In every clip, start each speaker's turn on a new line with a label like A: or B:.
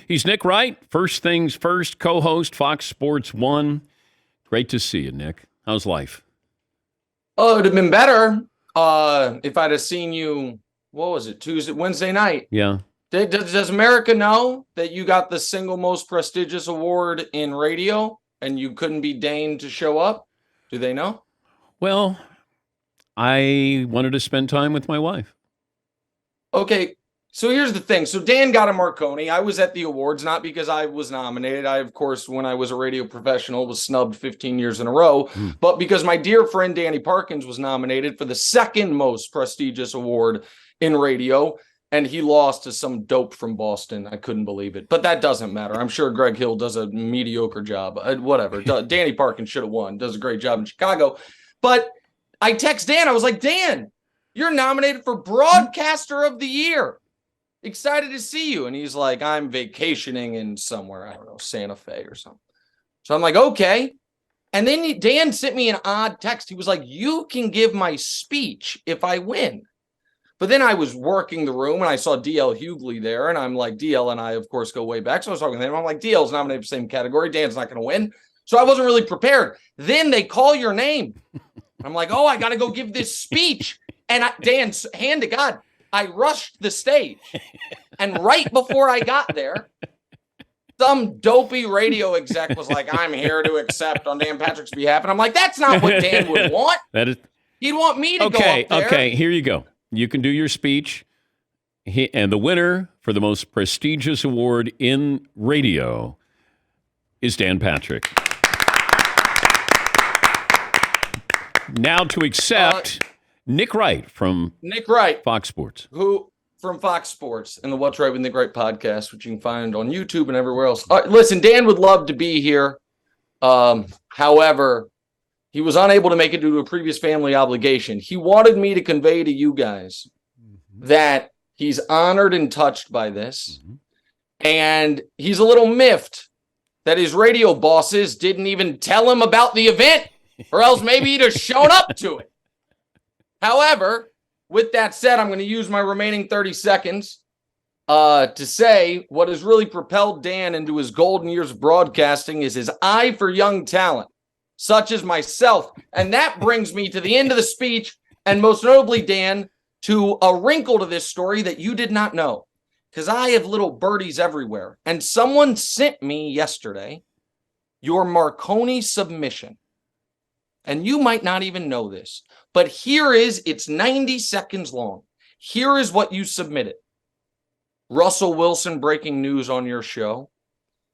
A: He's Nick Wright, First Things First, co-host, Fox Sports 1. Great to see you, Nick. How's life?
B: Oh, it would have been better if I'd have seen you, what was it, Wednesday night.
A: Yeah.
B: Does America know that you got the single most prestigious award in radio and you couldn't be deigned to show up? Do they know?
A: Well, I wanted to spend time with my wife.
B: Okay, so here's the thing. So Dan got a Marconi. I was at the awards, not because I was nominated. I, of course, when I was a radio professional, was snubbed 15 years in a row, but because my dear friend Danny Parkins was nominated for the second most prestigious award in radio, and he lost to some dope from Boston. I couldn't believe it, but that doesn't matter. I'm sure Greg Hill does a mediocre job. Whatever. Danny Parkins should have won. Does a great job in Chicago. But I text Dan. I was like, Dan, you're nominated for Broadcaster of the Year. Excited to see you. And he's like, I'm vacationing in somewhere, I don't know, Santa Fe or something. So I'm like, okay. And then Dan sent me an odd text. He was like, you can give my speech if I win. But then I was working the room and I saw DL Hughley there. And I'm like, DL and I, of course, go way back. So I was talking to him. I'm like, DL's nominated for the same category. Dan's not going to win. So I wasn't really prepared. Then they call your name. I'm like, oh, I got to go give this speech. And Dan's hand to God, I rushed the stage. And right before I got there, some dopey radio exec was like, I'm here to accept on Dan Patrick's behalf. And I'm like, that's not what Dan would want. He'd want me to go up there.
A: Okay, here you go. You can do your speech. And the winner for the most prestigious award in radio is Dan Patrick. Now to accept Nick Wright from Fox Sports.
B: Who from Fox Sports and the What's Right with Nick Wright podcast, which you can find on YouTube and everywhere else. Listen, Dan would love to be here. However, he was unable to make it due to a previous family obligation. He wanted me to convey to you guys that he's honored and touched by this. And he's a little miffed that his radio bosses didn't even tell him about the event, or else maybe he'd have shown up to it. However, with that said, I'm going to use my remaining 30 seconds to say what has really propelled Dan into his golden years of broadcasting is his eye for young talent, such as myself. And that brings me to the end of the speech, and most notably, Dan, to a wrinkle to this story that you did not know, because I have little birdies everywhere. And someone sent me yesterday your Marconi submission. And you might not even know this, but it's 90 seconds long. Here is what you submitted. Russell Wilson breaking news on your show.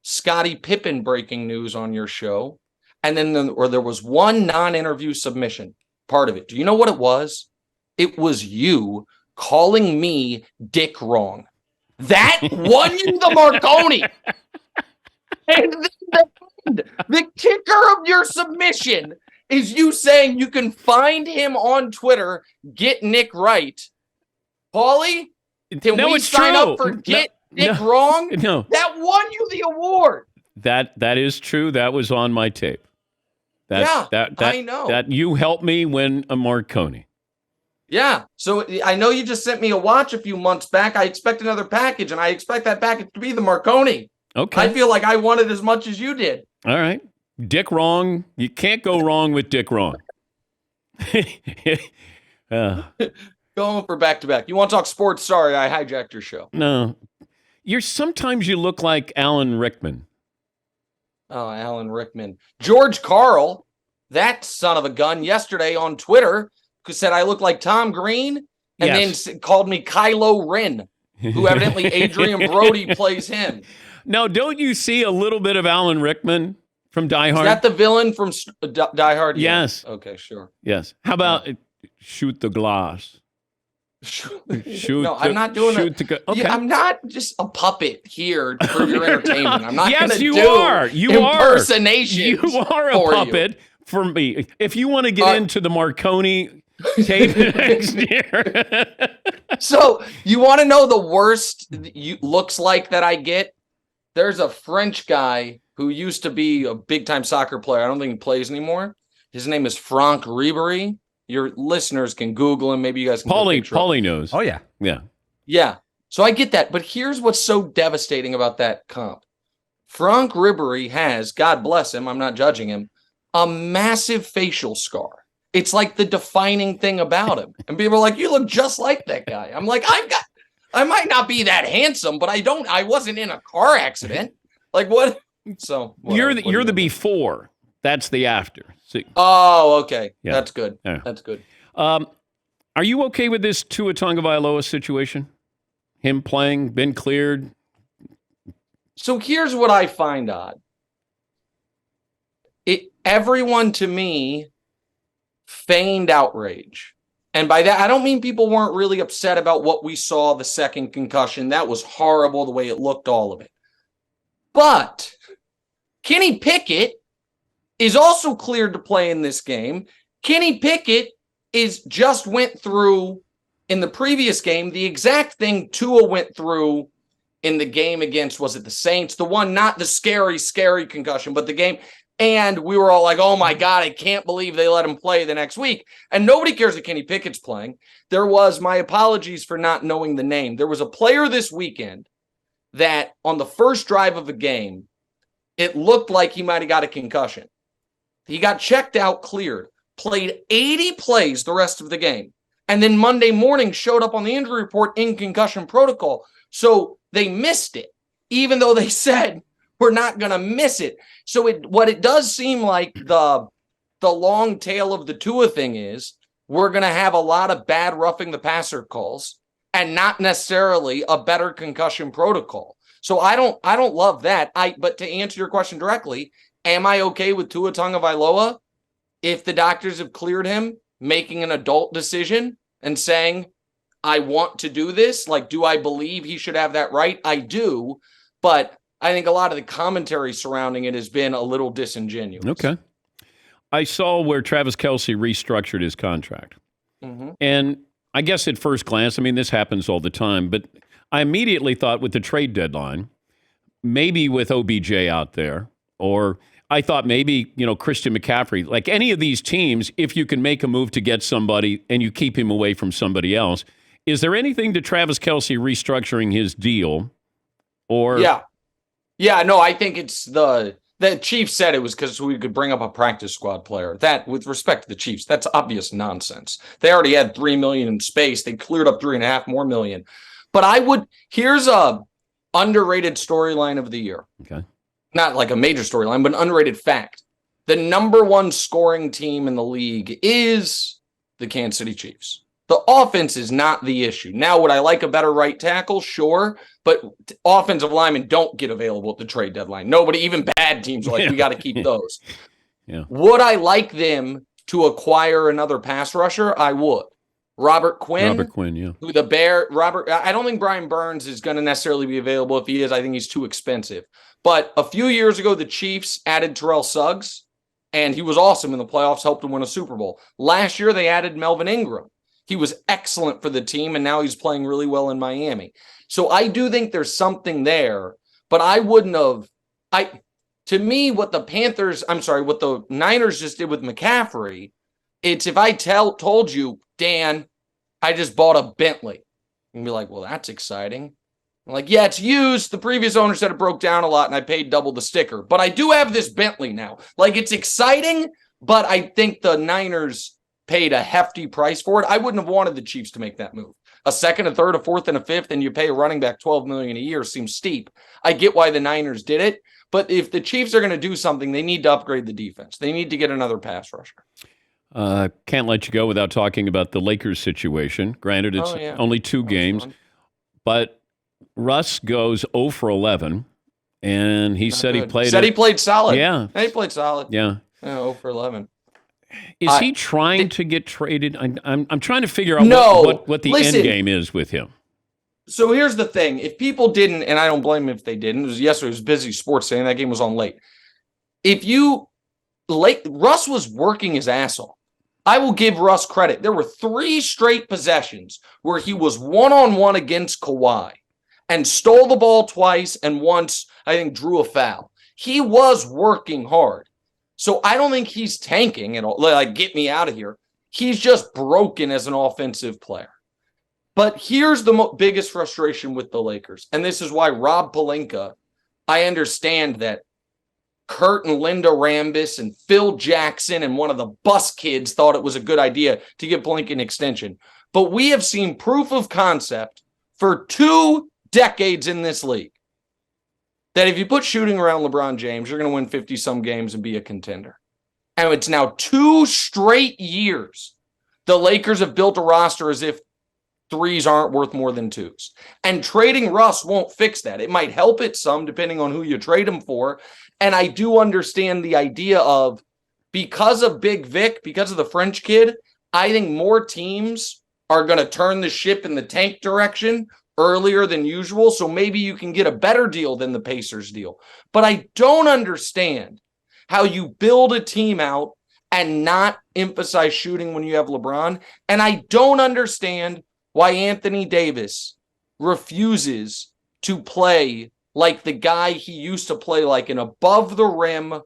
B: Scottie Pippen breaking news on your show. And then there was one non-interview submission, part of it. Do you know what it was? It was you calling me Dick wrong. That won you the Marconi. And the kicker of your submission is you saying you can find him on Twitter, Get Nick Right. Paulie, can we sign up for Get Nick Wrong?
A: No.
B: That won you the award.
A: That is true. That was on my tape.
B: I know.
A: That you helped me win a Marconi.
B: Yeah. So I know you just sent me a watch a few months back. I expect another package, and I expect that package to be the Marconi.
A: Okay.
B: I feel like I won it as much as you did.
A: All right. Dick wrong. You can't go wrong with Dick wrong.
B: Going for back-to-back. You want to talk sports? Sorry, I hijacked your show.
A: No. Sometimes you look like Alan Rickman.
B: Oh, Alan Rickman. George Carl, that son of a gun, yesterday on Twitter said I look like Tom Green and then called me Kylo Ren, who evidently Adrian Brody plays him.
A: Now, don't you see a little bit of Alan Rickman from Die Hard?
B: Is that the villain from Die Hard?
A: Yes.
B: Yeah. Okay, sure.
A: Yes. How about Shoot the Glass?
B: I'm not doing it. Okay. Yeah, I'm not just a puppet here for your entertainment. I'm not going to do impersonations.
A: You are a puppet for me. If you want to get into the Marconi tape next year.
B: So you want to know the worst looks like that I get? There's a French guy who used to be a big-time soccer player. I don't think he plays anymore. His name is Franck Ribéry. Your listeners can Google him. Maybe you guys can.
A: Paulie knows.
C: Oh, yeah.
A: Yeah.
B: Yeah. So I get that. But here's what's so devastating about that comp. Frank Ribery has, God bless him, I'm not judging him, a massive facial scar. It's like the defining thing about him. And people are like, you look just like that guy. I'm like, I might not be that handsome, but I wasn't in a car accident. Like what? So
A: you're the before. That's the after. See?
B: Oh, okay.
A: Yeah.
B: That's good.
A: Yeah.
B: That's good.
A: Are you okay with this Tua Tagovailoa situation? Him playing, been cleared?
B: So here's what I find odd. Everyone to me feigned outrage. And by that, I don't mean people weren't really upset about what we saw, the second concussion. That was horrible, the way it looked, all of it. But Kenny Pickett is also cleared to play in this game. Kenny Pickett just went through in the previous game the exact thing Tua went through in the game against, was it the Saints? The one, not the scary concussion, but the game. And we were all like, oh my God, I can't believe they let him play the next week. And nobody cares that Kenny Pickett's playing. There was, my apologies for not knowing the name. There was a player this weekend that on the first drive of a game, it looked like he might have got a concussion. He got checked out, cleared, played 80 plays the rest of the game. And then Monday morning showed up on the injury report in concussion protocol. So they missed it, even though they said, we're not going to miss it. So what it does seem like the long tail of the Tua thing is, we're going to have a lot of bad roughing the passer calls and not necessarily a better concussion protocol. So I don't love that. But to answer your question directly, am I okay with Tua Tagovailoa if the doctors have cleared him, making an adult decision and saying, I want to do this? Like, do I believe he should have that right? I do, but I think a lot of the commentary surrounding it has been a little disingenuous.
A: Okay. I saw where Travis Kelce restructured his contract. Mm-hmm. And I guess at first glance, I mean, this happens all the time, but I immediately thought with the trade deadline, maybe with OBJ out there, or I thought maybe, Christian McCaffrey, like any of these teams, if you can make a move to get somebody and you keep him away from somebody else, is there anything to Travis Kelce restructuring his deal? Or
B: Yeah, no, I think it's the Chiefs said it was because we could bring up a practice squad player. That, with respect to the Chiefs, that's obvious nonsense. They already had $3 million in space. They cleared up $3.5 more million. But here's a underrated storyline of the year.
A: Okay.
B: Not like a major storyline, but an underrated fact. The number one scoring team in the league is the Kansas City Chiefs. The offense is not the issue. Now, would I like a better right tackle? Sure. But offensive linemen don't get available at the trade deadline. Nobody, even bad teams, are like, we got to keep those.
A: Yeah.
B: Would I like them to acquire another pass rusher? I would. Robert Quinn,
A: yeah.
B: Who I don't think Brian Burns is going to necessarily be available. If he is, I think he's too expensive. But a few years ago, the Chiefs added Terrell Suggs, and he was awesome in the playoffs, helped them win a Super Bowl. Last year, they added Melvin Ingram. He was excellent for the team, and now he's playing really well in Miami. So I do think there's something there, but I wouldn't have. To me, what the Niners just did with McCaffrey, it's if I told you, Dan, I just bought a Bentley, and be like, well, that's exciting. I'm like, yeah, it's used. The previous owner said it broke down a lot, and I paid double the sticker, but I do have this Bentley now. Like, it's exciting, but I think the Niners paid a hefty price for it. I wouldn't have wanted the Chiefs to make that move. A second, a third, a fourth, and a fifth, and you pay a running back $12 million a year seems steep. I get why the Niners did it, but if the Chiefs are going to do something, they need to upgrade the defense. They need to get another pass rusher.
A: Can't let you go without talking about the Lakers situation. Granted, it's only 2 games, but Russ goes 0 for 11, and he said he
B: played solid.
A: Yeah.
B: He played solid.
A: Yeah.
B: 0 for 11.
A: Is he trying to get traded? I'm trying to figure out what the end game is with him.
B: So here's the thing. If people didn't, and I don't blame them if they didn't, yesterday was busy sports day, and that game was on late. Russ was working his ass off. I will give Russ credit. There were 3 straight possessions where he was one-on-one against Kawhi and stole the ball twice, and once, I think, drew a foul. He was working hard. So I don't think he's tanking at all. Like, get me out of here. He's just broken as an offensive player. But here's the biggest frustration with the Lakers. And this is why Rob Pelinka, I understand that Kurt and Linda Rambis and Phil Jackson and one of the bus kids thought it was a good idea to give Pelinka an extension. But we have seen proof of concept for 2 decades in this league that if you put shooting around LeBron James, you're going to win 50-some games and be a contender. And it's now 2 straight years the Lakers have built a roster as if threes aren't worth more than twos. And trading Russ won't fix that. It might help it some, depending on who you trade him for. And I do understand the idea of, because of Big Vic, because of the French kid, I think more teams are going to turn the ship in the tank direction earlier than usual. So maybe you can get a better deal than the Pacers deal. But I don't understand how you build a team out and not emphasize shooting when you have LeBron. And I don't understand why Anthony Davis refuses to play like the guy he used to play like, an above the rim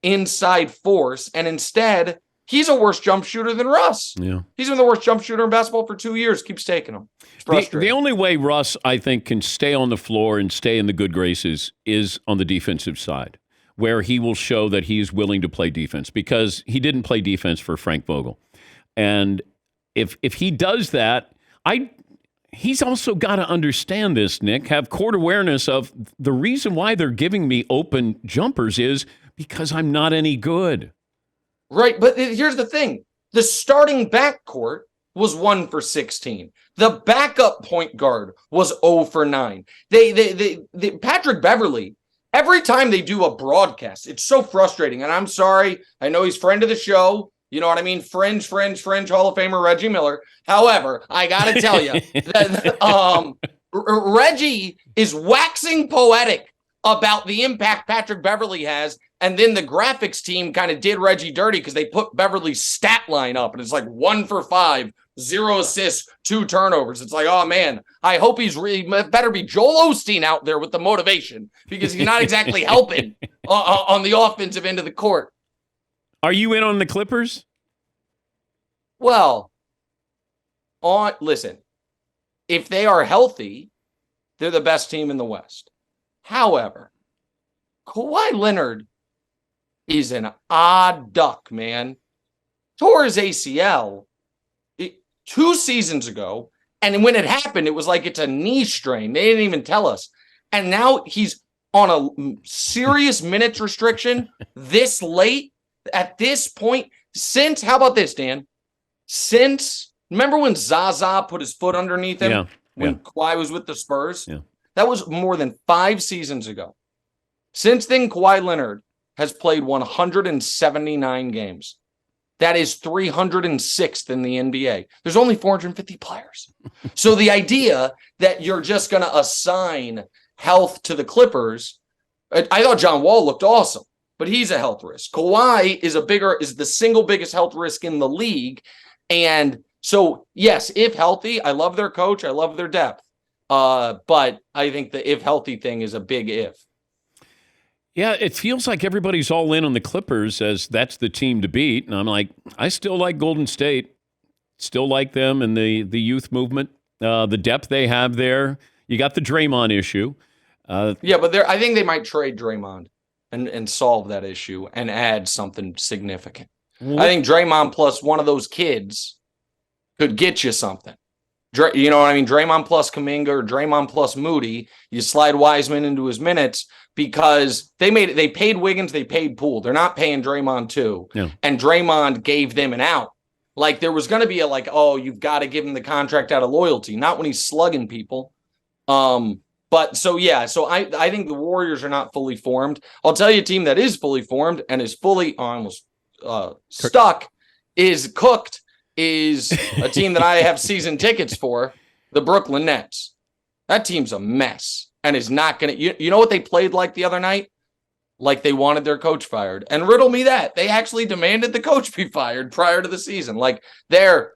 B: inside force. And instead, he's a worse jump shooter than Russ.
A: Yeah.
B: He's been the worst jump shooter in basketball for 2 years. Keeps taking them. It's frustrating.
A: The only way Russ, I think, can stay on the floor and stay in the good graces is on the defensive side, where he will show that he is willing to play defense, because he didn't play defense for Frank Vogel. And if he does that, he's also got to understand this, Nick, have court awareness of the reason why they're giving me open jumpers is because I'm not any good.
B: Right, but here's the thing. The starting backcourt was 1 for 16. The backup point guard was 0 for 9. Patrick Beverley, every time they do a broadcast, it's so frustrating. And I'm sorry, I know he's friend of the show. You know what I mean? Fringe Hall of Famer Reggie Miller. However, I got to tell you, that, Reggie is waxing poetic about the impact Patrick Beverley has. And then the graphics team kind of did Reggie dirty because they put Beverly's stat line up, and it's like 1 for 5, 0 assists, 2 turnovers. It's like, oh man, I hope he's really better be Joel Osteen out there with the motivation, because he's not exactly helping on the offensive end of the court.
A: Are you in on the Clippers?
B: Well, listen, if they are healthy, they're the best team in the West. However, Kawhi Leonard is an odd duck, man. Tore his ACL 2 seasons ago, and when it happened, it was like it's a knee strain. They didn't even tell us. And now he's on a serious minutes restriction this late. At this point, how about this, Dan? Remember when Zaza put his foot underneath him when Kawhi was with the Spurs?
A: Yeah.
B: That was more than 5 seasons ago. Since then, Kawhi Leonard has played 179 games. That is 306th in the NBA. There's only 450 players. So the idea that you're just going to assign health to the Clippers, I thought John Wall looked awesome, but he's a health risk. Kawhi is the single biggest health risk in the league. And so, yes, if healthy, I love their coach. I love their depth. But I think the if healthy thing is a big if.
A: Yeah, it feels like everybody's all in on the Clippers as that's the team to beat. And I'm like, I still like Golden State. Still like them and the youth movement, the depth they have there. You got the Draymond issue.
B: Yeah, but I think they might trade Draymond and solve that issue and add something significant. I think Draymond plus one of those kids could get you something. You know what I mean? Draymond plus Kuminga or Draymond plus Moody. You slide Wiseman into his minutes because they paid Wiggins, they paid Poole. They're not paying Draymond too. Yeah. And Draymond gave them an out. Like there was going to be you've got to give him the contract out of loyalty, not when he's slugging people. But so I think the Warriors are not fully formed. I'll tell you a team that is fully formed and is fully almost stuck is cooked. Is a team that I have season tickets for, the Brooklyn Nets. That team's a mess and is not going to... You know what they played like the other night? Like they wanted their coach fired. And riddle me that. They actually demanded the coach be fired prior to the season. Like they're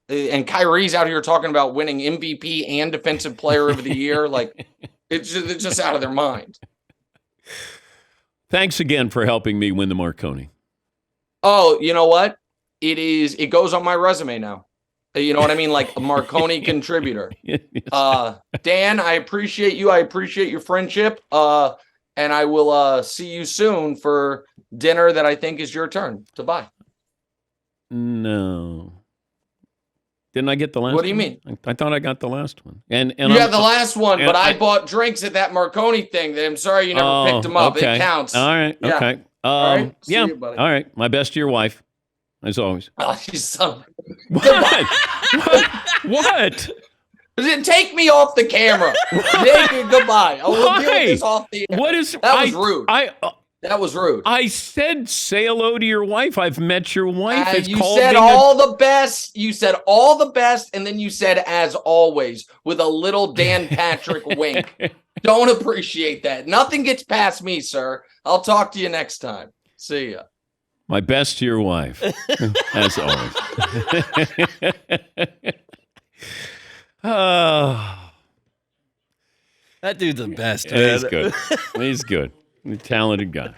B: and Kyrie's out here talking about winning MVP and Defensive Player of the Year. Like it's just out of their mind.
A: Thanks again for helping me win the Marconi.
B: Oh, you know what? It goes on my resume now. You know what I mean? Like a Marconi contributor. Dan, I appreciate you. I appreciate your friendship. And I will see you soon for dinner that I think is your turn to buy.
A: No. Didn't I get the last one?
B: What do you mean?
A: I thought I got the last one. And
B: you got the last one, but I bought drinks at that Marconi thing. I'm sorry you never picked them up.
A: Okay.
B: It counts.
A: All right.
B: Yeah.
A: Okay.
B: All right. See
A: yeah.
B: you, buddy.
A: All right. My best to your wife, as always.
B: Oh, you son of
A: What? What?
B: Take me off the camera. Goodbye. I will deal with this off the air.
A: What is
B: that was rude.
A: That
B: was rude.
A: I said say hello to your wife. I've met your wife.
B: You said all the best. You said all the best, and then you said as always with a little Dan Patrick wink. Don't appreciate that. Nothing gets past me, sir. I'll talk to you next time. See ya.
A: My best to your wife, as always.
C: That dude's the best.
A: He's good. He's good. He's a talented guy.